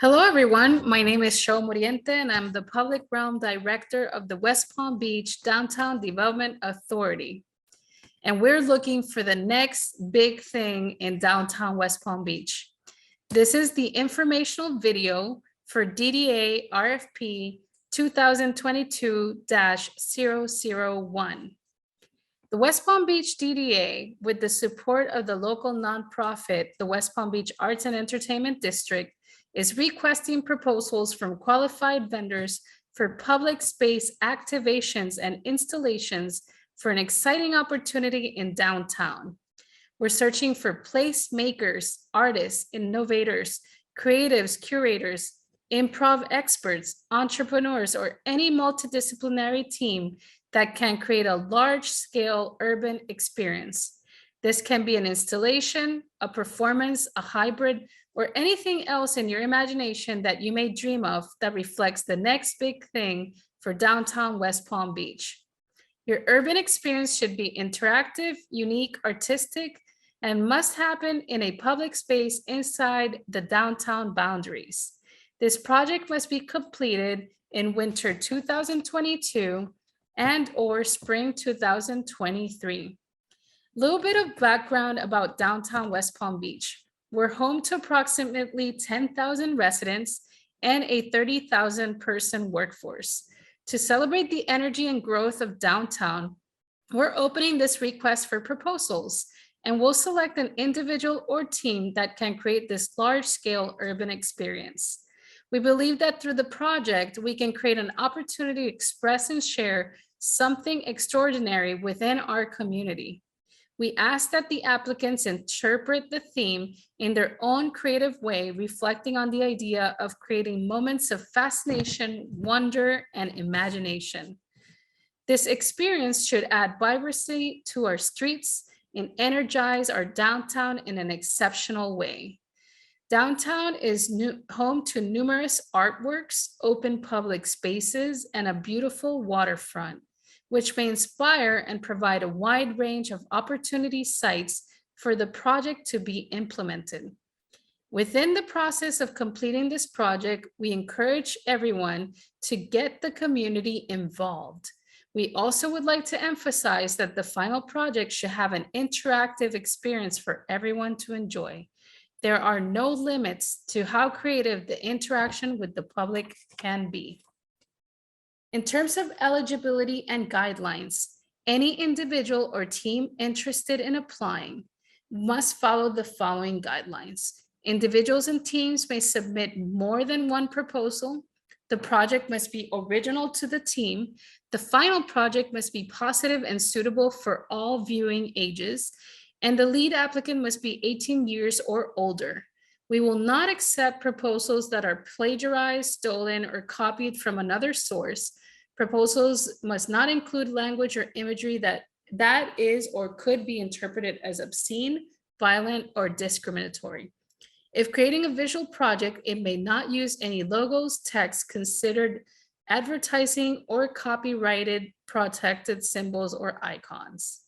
Hello, everyone. My name is Sho Muriente, and I'm the Public Realm Director of the West Palm Beach Downtown Development Authority. And we're looking for the next big thing in downtown West Palm Beach. This is the informational video for DDA RFP 2022-001. The West Palm Beach DDA, with the support of the local nonprofit, the West Palm Beach Arts and Entertainment District, is requesting proposals from qualified vendors for public space activations and installations for an exciting opportunity in downtown. We're searching for placemakers, artists, innovators, creatives, curators, improv experts, entrepreneurs, or any multidisciplinary team that can create a large-scale urban experience. This can be an installation, a performance, a hybrid, or anything else in your imagination that you may dream of that reflects the next big thing for downtown West Palm Beach. Your urban experience should be interactive, unique, artistic, and must happen in a public space inside the downtown boundaries. This project must be completed in winter 2022 and/or spring 2023. Little bit of background about downtown West Palm Beach. We're home to approximately 10,000 residents and a 30,000 person workforce. To celebrate the energy and growth of downtown, we're opening this request for proposals, and we'll select an individual or team that can create this large-scale urban experience. We believe that through the project, we can create an opportunity to express and share something extraordinary within our community. We ask that the applicants interpret the theme in their own creative way, reflecting on the idea of creating moments of fascination, wonder, and imagination. This experience should add vibrancy to our streets and energize our downtown in an exceptional way. Downtown is home to numerous artworks, open public spaces, and a beautiful waterfront, which may inspire and provide a wide range of opportunity sites for the project to be implemented. Within the process of completing this project, we encourage everyone to get the community involved. We also would like to emphasize that the final project should have an interactive experience for everyone to enjoy. There are no limits to how creative the interaction with the public can be. In terms of eligibility and guidelines, any individual or team interested in applying must follow the following guidelines. Individuals and teams may submit more than one proposal. The project must be original to the team. The final project must be positive and suitable for all viewing ages, and the lead applicant must be 18 years or older. We will not accept proposals that are plagiarized, stolen, or copied from another source. Proposals must not include language or imagery that is or could be interpreted as obscene, violent, or discriminatory. If creating a visual project, it may not use any logos, text considered advertising, or copyrighted protected symbols or icons.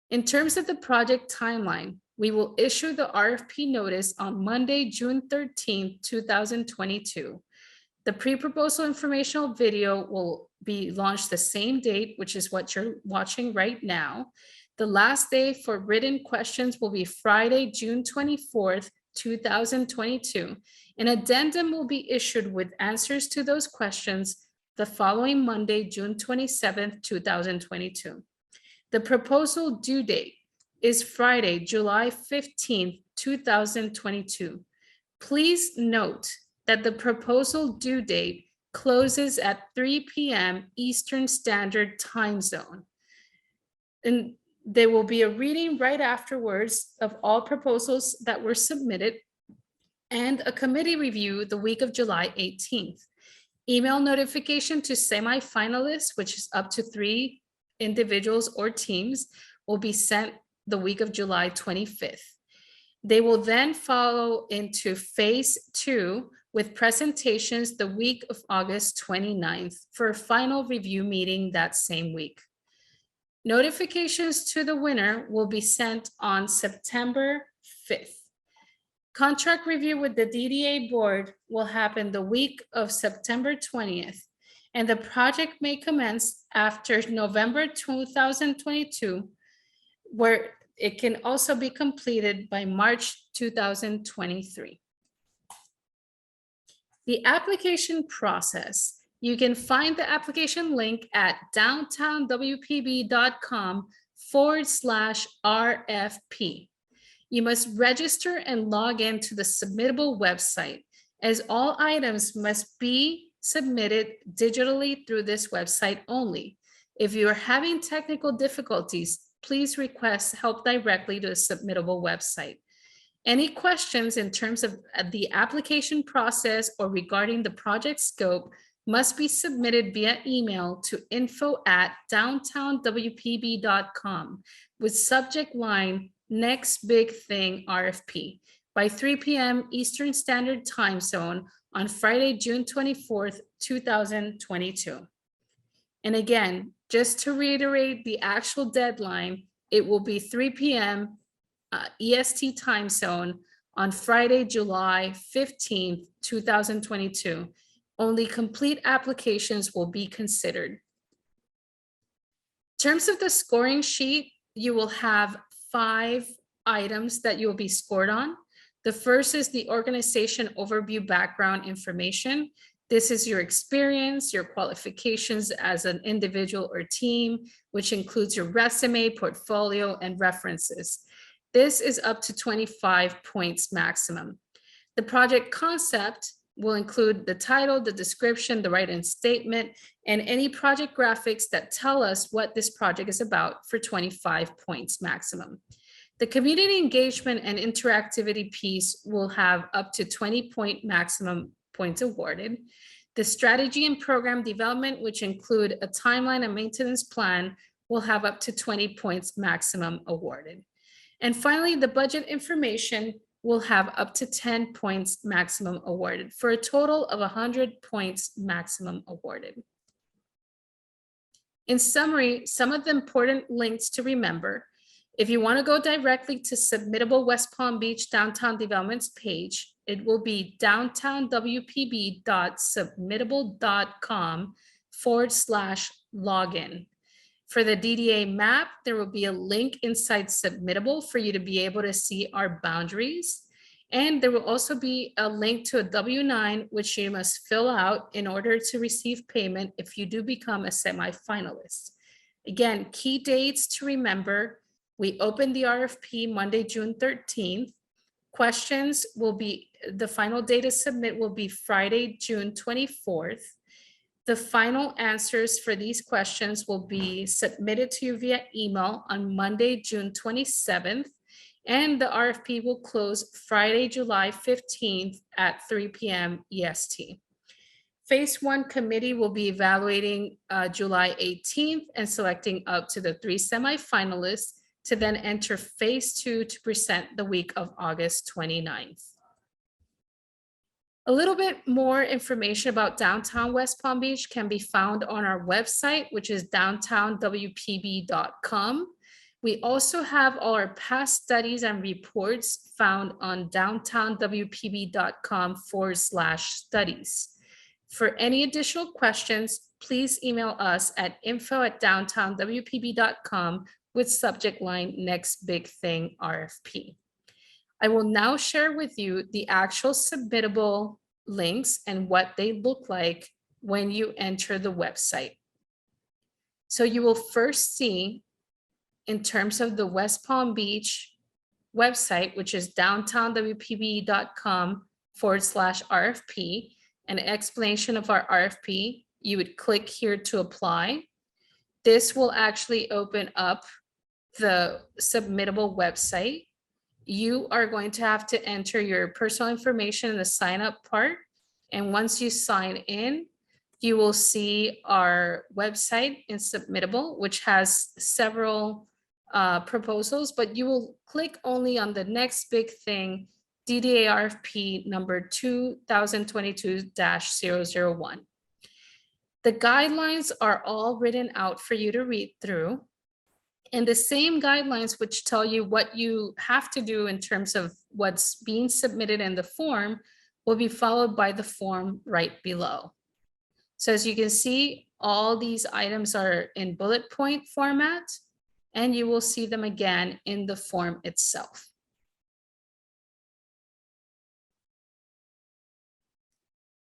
In terms of the project timeline, we will issue the RFP notice on Monday, June 13th, 2022. The pre-proposal informational video will be launched the same date, which is what you're watching right now. The last day for written questions will be Friday, June 24th, 2022. An addendum will be issued with answers to those questions the following Monday, June 27th, 2022. The proposal due date is Friday, July 15th, 2022. Please note that the proposal due date closes at 3 p.m. Eastern Standard Time Zone. And there will be a reading right afterwards of all proposals that were submitted and a committee review the week of July 18th. Email notification to semi-finalists, which is up to 3 individuals or teams, will be sent the week of July 25th. They will then follow into phase 2 with presentations the week of August 29th for a final review meeting that same week. Notifications to the winner will be sent on September 5th. Contract review with the DDA board will happen the week of September 20th, and the project may commence after November 2022, where it can also be completed by March 2023. The application process. You can find the application link at downtownwpb.com/RFP. You must register and log in to the submittable website, as all items must be submitted digitally through this website only. If you are having technical difficulties, please request help directly to the submittable website. Any questions in terms of the application process or regarding the project scope must be submitted via email to info@downtownwpb.com with subject line Next Big Thing RFP by 3 p.m. Eastern Standard Time Zone on Friday, June 24th, 2022. And again, just to reiterate the actual deadline, it will be 3 p.m. EST time zone on Friday, July 15th, 2022. Only complete applications will be considered. In terms of the scoring sheet, you will have 5 items that you will be scored on. The first is the organization overview background information. This is your experience, your qualifications as an individual or team, which includes your resume, portfolio, and references. This is up to 25 points maximum. The project concept will include the title, the description, the write-in statement, and any project graphics that tell us what this project is about for 25 points maximum. The community engagement and interactivity piece will have up to 20-point maximum points awarded. The strategy and program development, which include a timeline and maintenance plan, will have up to 20 points maximum awarded. And finally, the budget information will have up to 10 points maximum awarded for a total of 100 points maximum awarded. In summary, some of the important links to remember: if you want to go directly to submittable West Palm Beach Downtown Development's page, it will be downtownwpb.submittable.com/login. For the DDA map, there will be a link inside Submittable for you to be able to see our boundaries. And there will also be a link to a W-9, which you must fill out in order to receive payment if you do become a semifinalist. Again, key dates to remember: we open the RFP Monday, June 13th. Questions will be, the final day to submit will be Friday, June 24th. The final answers for these questions will be submitted to you via email on Monday, June 27th, and the RFP will close Friday, July 15th at 3 p.m. EST. Phase 1 committee will be evaluating July 18th and selecting up to the 3 semifinalists to then enter phase 2 to present the week of August 29th. A little bit more information about downtown West Palm Beach can be found on our website, which is downtownwpb.com. We also have all our past studies and reports found on downtownwpb.com/studies. For any additional questions, please email us at info@downtownwpb.com with subject line Next Big Thing RFP. I will now share with you the actual submittable links and what they look like when you enter the website. So you will first see, in terms of the West Palm Beach website, which is downtownwpb.com/RFP, an explanation of our RFP. You would click here to apply. This will actually open up the submittable website. You are going to have to enter your personal information in the sign up part. And once you sign in, you will see our website in submittable, which has several proposals, but you will click only on the Next Big Thing DDA RFP number 2022-001. The guidelines are all written out for you to read through. And the same guidelines which tell you what you have to do in terms of what's being submitted in the form will be followed by the form right below. So as you can see, all these items are in bullet point format, and you will see them again in the form itself.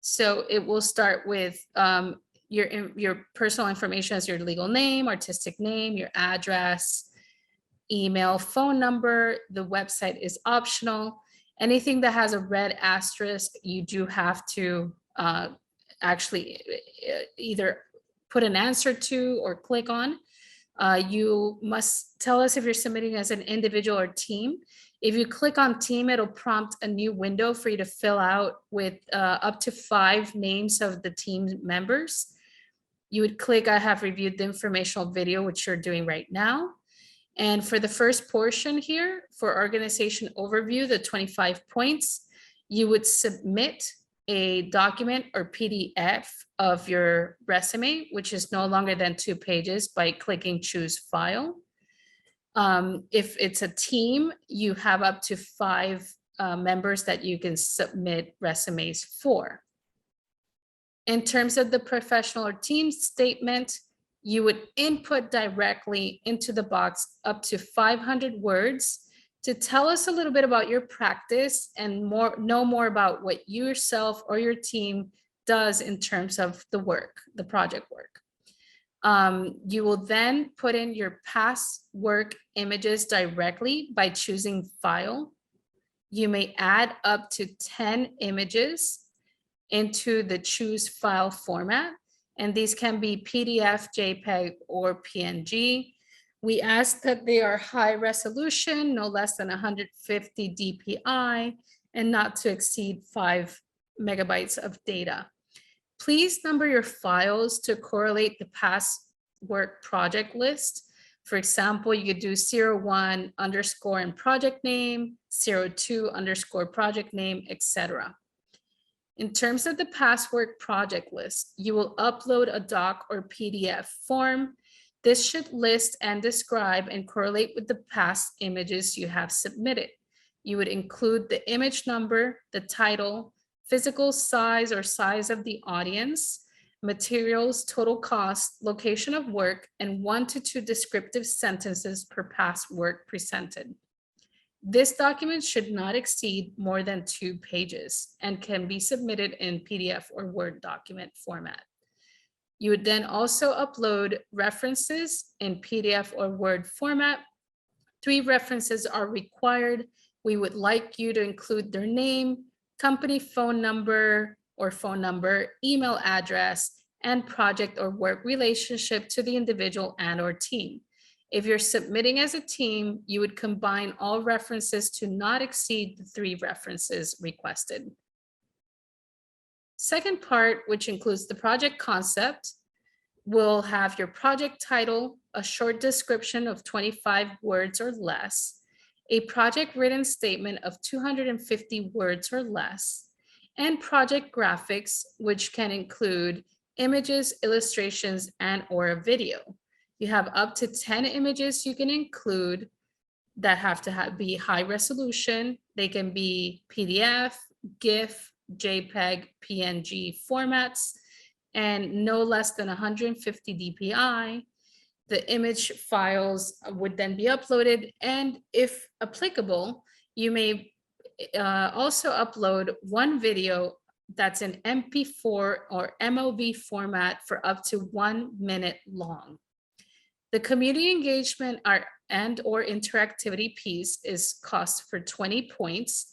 So it will start with your personal information as your legal name, artistic name, your address, email, phone number. The website is optional. Anything that has a red asterisk, you do have to actually either put an answer to or click on. You must tell us if you're submitting as an individual or team. If you click on team, it'll prompt a new window for you to fill out with up to 5 names of the team members. You would click, I have reviewed the informational video, which you're doing right now. And for the first portion here, for organization overview, the 25 points, you would submit a document or PDF of your resume, which is no longer than 2 pages, by clicking choose file. If it's a team, you have up to 5 members that you can submit resumes for. In terms of the professional or team statement, you would input directly into the box up to 500 words to tell us a little bit about your practice and know more about what you yourself or your team does in terms of the work, the project work. You will then put in your past work images directly by choosing file. You may add up to 10 images into the choose file format, and these can be PDF, JPEG, or PNG. We ask that they are high resolution, no less than 150 DPI, and not to exceed 5 megabytes of data. Please number your files to correlate the past work project list. For example, you could do 01 underscore and project name, 02 underscore project name, etc. In terms of the past work project list, you will upload a doc or PDF form. This should list and describe and correlate with the past images you have submitted. You would include the image number, the title, physical size or size of the audience, materials, total cost, location of work, and 1 to 2 descriptive sentences per past work presented. This document should not exceed more than 2 pages and can be submitted in PDF or Word document format. You would then also upload references in PDF or Word format. 3 references are required. We would like you to include their name, company phone number or phone number, email address, and project or work relationship to the individual and or team. If you're submitting as a team, you would combine all references to not exceed the 3 references requested. Second part, which includes the project concept, will have your project title, a short description of 25 words or less, a project written statement of 250 words or less, and project graphics, which can include images, illustrations, and or a video. You have up to 10 images you can include that have to be high resolution. They can be PDF, GIF, JPEG, PNG formats, and no less than 150 DPI. The image files would then be uploaded, and if applicable, you may also upload 1 video that's in MP4 or MOV format for up to 1 minute long. The community engagement and or interactivity piece is cost for 20 points.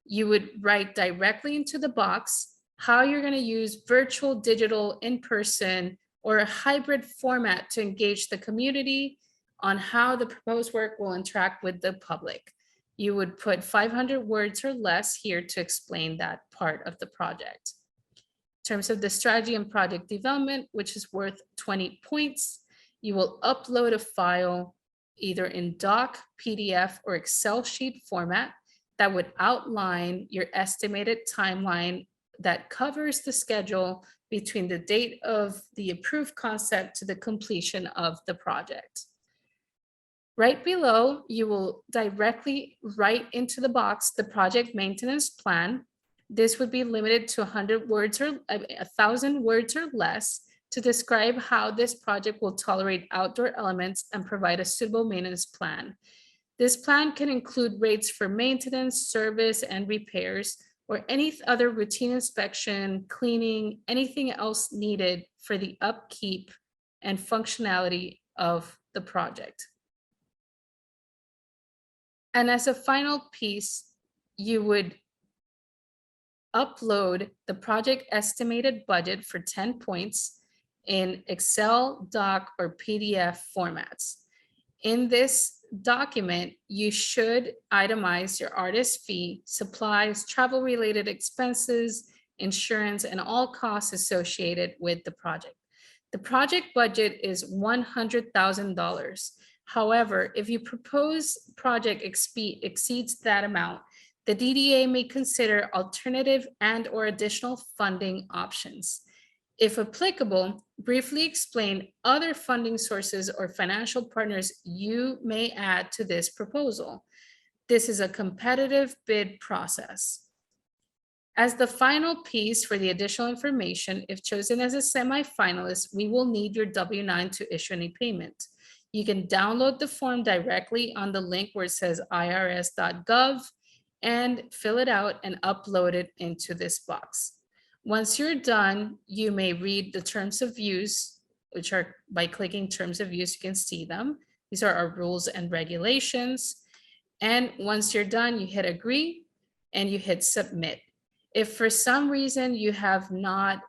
You would write directly into the box how you're going to use virtual, digital, in-person, or a hybrid format to engage the community on how the proposed work will interact with the public. You would put 500 words or less here to explain that part of the project. In terms of the strategy and project development, which is worth 20 points, you will upload a file either in doc, PDF, or Excel sheet format that would outline your estimated timeline that covers the schedule between the date of the approved concept to the completion of the project. Right below, you will directly write into the box the project maintenance plan. This would be limited to 100 words or 1,000 words or less to describe how this project will tolerate outdoor elements and provide a suitable maintenance plan. This plan can include rates for maintenance, service, and repairs, or any other routine inspection, cleaning, anything else needed for the upkeep and functionality of the project. And as a final piece, you would upload the project estimated budget for 10 points in Excel, Doc, or PDF formats. In this document, you should itemize your artist fee, supplies, travel-related expenses, insurance, and all costs associated with the project. The project budget is $100,000. However, if your proposed project exceeds that amount, the DDA may consider alternative and/or additional funding options. If applicable, briefly explain other funding sources or financial partners you may add to this proposal. This is a competitive bid process. As the final piece for the additional information, if chosen as a semi-finalist, we will need your W-9 to issue any payment. You can download the form directly on the link where it says irs.gov and fill it out and upload it into this box. Once you're done, you may read the terms of use, which are by clicking terms of use, you can see them. These are our rules and regulations. And once you're done, you hit agree and you hit submit. If for some reason you have not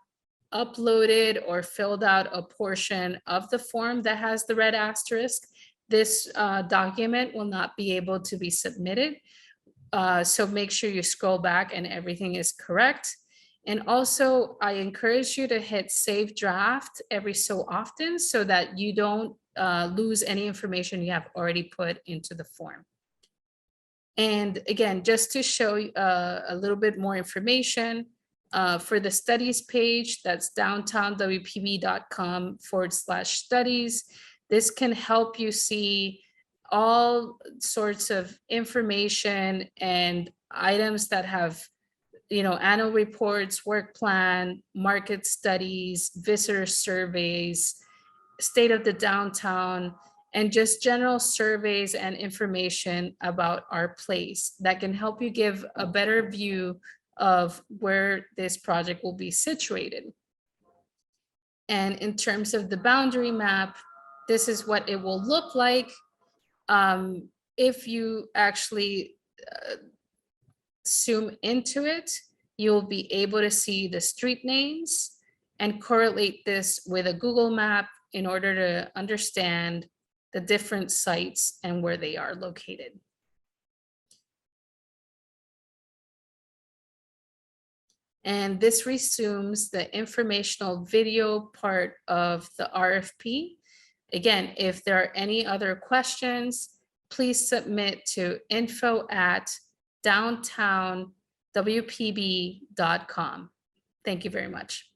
uploaded or filled out a portion of the form that has the red asterisk, this document will not be able to be submitted. So make sure you scroll back and everything is correct. And also, I encourage you to hit save draft every so often so that you don't lose any information you have already put into the form. And again, just to show a little bit more information, for the studies page, that's downtownwpb.com/studies. This can help you see all sorts of information and items that have, annual reports, work plan, market studies, visitor surveys, state of the downtown, and just general surveys and information about our place that can help you give a better view of where this project will be situated. And in terms of the boundary map, this is what it will look like if you actually zoom into it. You'll be able to see the street names and correlate this with a Google map in order to understand the different sites and where they are located. And this resumes the informational video part of the RFP. Again, if there are any other questions, please submit to info@downtownwpb.com. Thank you very much.